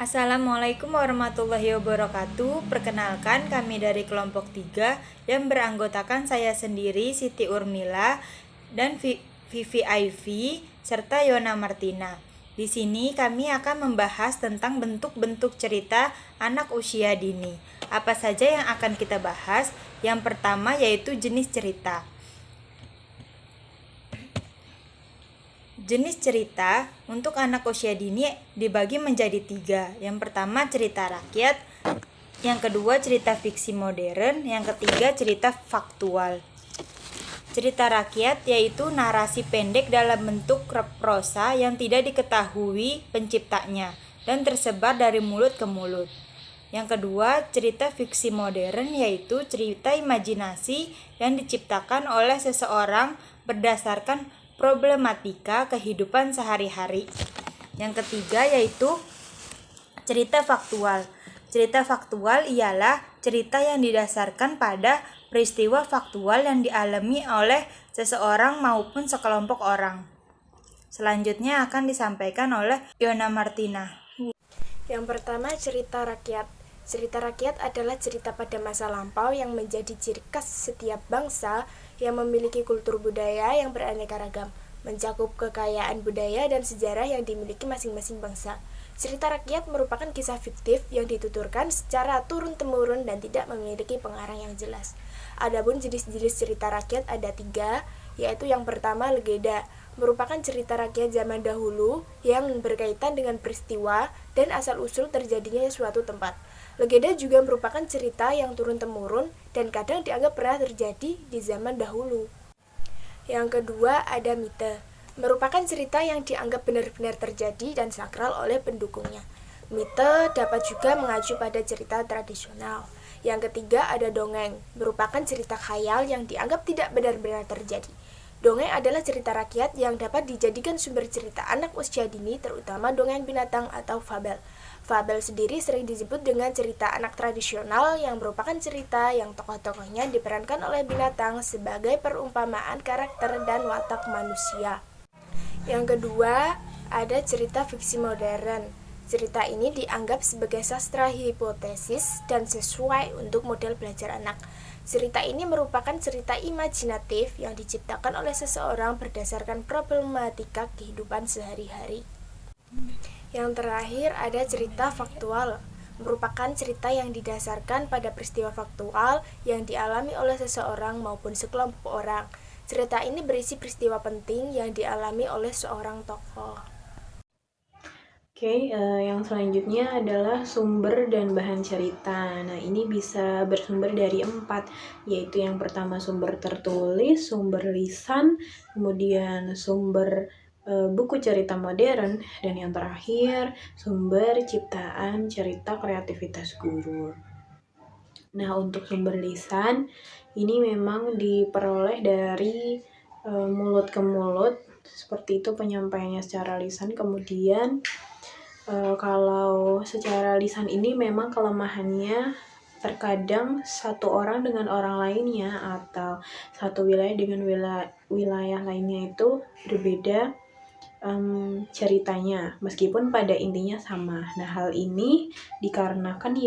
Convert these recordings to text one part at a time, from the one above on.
Assalamualaikum warahmatullahi wabarakatuh. Perkenalkan, kami dari kelompok 3 yang beranggotakan saya sendiri, Siti Urmila, dan Vivi Ivy, serta Yona Martina. Di sini kami akan membahas tentang bentuk-bentuk cerita anak usia dini. Apa saja yang akan kita bahas? Yang pertama yaitu jenis cerita. Jenis cerita untuk anak usia dini dibagi menjadi 3. Yang pertama cerita rakyat, yang kedua cerita fiksi modern, yang ketiga cerita faktual. Cerita rakyat yaitu narasi pendek dalam bentuk prosa yang tidak diketahui penciptanya dan tersebar dari mulut ke mulut. Yang kedua, cerita fiksi modern yaitu cerita imajinasi yang diciptakan oleh seseorang berdasarkan problematika kehidupan sehari-hari. Yang ketiga yaitu cerita faktual. Cerita faktual ialah cerita yang didasarkan pada peristiwa faktual yang dialami oleh seseorang maupun sekelompok orang. Selanjutnya akan disampaikan oleh Yona Martina. Yang pertama, cerita rakyat. Cerita rakyat adalah cerita pada masa lampau yang menjadi ciri khas setiap bangsa yang memiliki kultur budaya yang beraneka ragam, mencakup kekayaan budaya dan sejarah yang dimiliki masing-masing bangsa. Cerita rakyat merupakan kisah fiktif yang dituturkan secara turun-temurun dan tidak memiliki pengarang yang jelas. Adapun jenis-jenis cerita rakyat ada 3, yaitu yang pertama legenda, merupakan cerita rakyat zaman dahulu yang berkaitan dengan peristiwa dan asal-usul terjadinya suatu tempat. Legenda juga merupakan cerita yang turun-temurun dan kadang dianggap pernah terjadi di zaman dahulu. Yang kedua ada mite, merupakan cerita yang dianggap benar-benar terjadi dan sakral oleh pendukungnya. Mite dapat juga mengacu pada cerita tradisional. Yang ketiga ada dongeng, merupakan cerita khayal yang dianggap tidak benar-benar terjadi. Dongeng adalah cerita rakyat yang dapat dijadikan sumber cerita anak usia dini, terutama dongeng binatang atau fabel. Fabel sendiri sering disebut dengan cerita anak tradisional yang merupakan cerita yang tokoh-tokohnya diperankan oleh binatang sebagai perumpamaan karakter dan watak manusia. Yang kedua, ada cerita fiksi modern. Cerita ini dianggap sebagai sastra hipotesis dan sesuai untuk model belajar anak. Cerita ini merupakan cerita imajinatif yang diciptakan oleh seseorang berdasarkan problematika kehidupan sehari-hari. Yang terakhir ada cerita faktual, merupakan cerita yang didasarkan pada peristiwa faktual yang dialami oleh seseorang maupun sekelompok orang. Cerita ini berisi peristiwa penting yang dialami oleh seorang tokoh. Yang selanjutnya adalah sumber dan bahan cerita. Nah, ini bisa bersumber dari 4, yaitu yang pertama sumber tertulis, sumber lisan, kemudian sumber buku cerita modern, dan yang terakhir sumber ciptaan cerita kreativitas guru. Nah, untuk sumber lisan ini memang diperoleh dari mulut ke mulut, seperti itu penyampaiannya secara lisan. Kemudian kalau secara lisan ini memang kelemahannya terkadang satu orang dengan orang lainnya atau satu wilayah dengan wilayah lainnya itu berbeda ceritanya, meskipun pada intinya sama. Nah, hal ini dikarenakan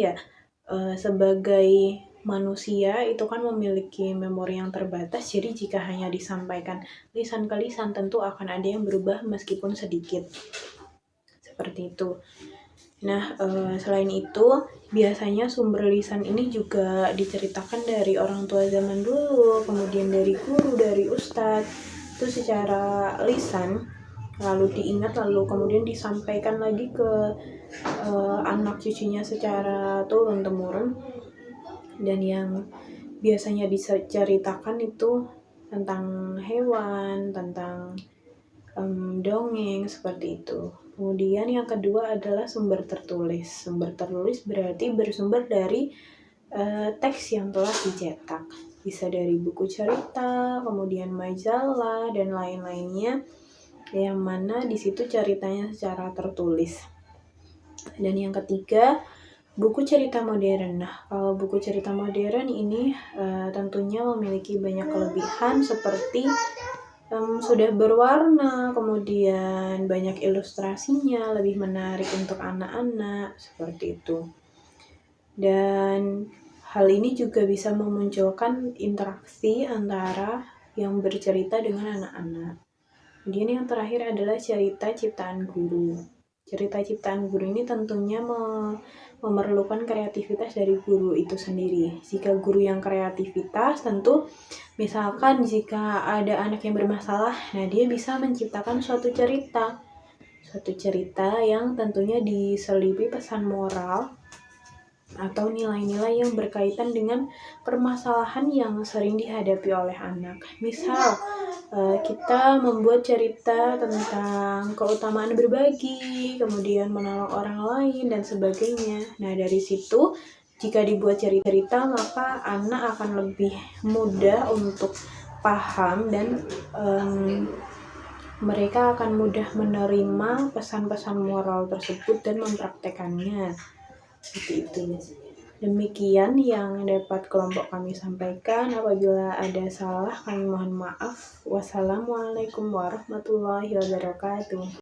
sebagai manusia itu kan memiliki memori yang terbatas, jadi jika hanya disampaikan lisan ke lisan tentu akan ada yang berubah meskipun sedikit. Seperti itu. Nah, selain itu biasanya sumber lisan ini juga diceritakan dari orang tua zaman dulu, kemudian dari guru, dari ustadz, itu secara lisan, lalu diingat, lalu kemudian disampaikan lagi ke anak cucunya secara turun-temurun. Dan yang biasanya diceritakan itu tentang hewan, tentang dongeng, seperti itu. Kemudian yang kedua adalah sumber tertulis. Sumber tertulis berarti bersumber dari teks yang telah dicetak. Bisa dari buku cerita, kemudian majalah, dan lain-lainnya, yang mana di situ ceritanya secara tertulis. Dan yang ketiga, buku cerita modern. Nah, kalau buku cerita modern ini tentunya memiliki banyak kelebihan seperti sudah berwarna, kemudian banyak ilustrasinya, lebih menarik untuk anak-anak, seperti itu. Dan hal ini juga bisa memunculkan interaksi antara yang bercerita dengan anak-anak. Kemudian yang terakhir adalah cerita ciptaan guru. Cerita ciptaan guru ini tentunya memerlukan kreativitas dari guru itu sendiri. Jika guru yang kreativitas, tentu misalkan jika ada anak yang bermasalah, nah dia bisa menciptakan suatu cerita yang tentunya diselipi pesan moral atau nilai-nilai yang berkaitan dengan permasalahan yang sering dihadapi oleh anak. Misal, kita membuat cerita tentang keutamaan berbagi, kemudian menolong orang lain, dan sebagainya. Nah, dari situ, jika dibuat cerita, maka anak akan lebih mudah untuk paham dan mereka akan mudah menerima pesan-pesan moral tersebut dan mempraktekannya. Seperti itu. Demikian yang dapat kelompok kami sampaikan. Apabila ada salah, kami mohon maaf. Wassalamualaikum warahmatullahi wabarakatuh.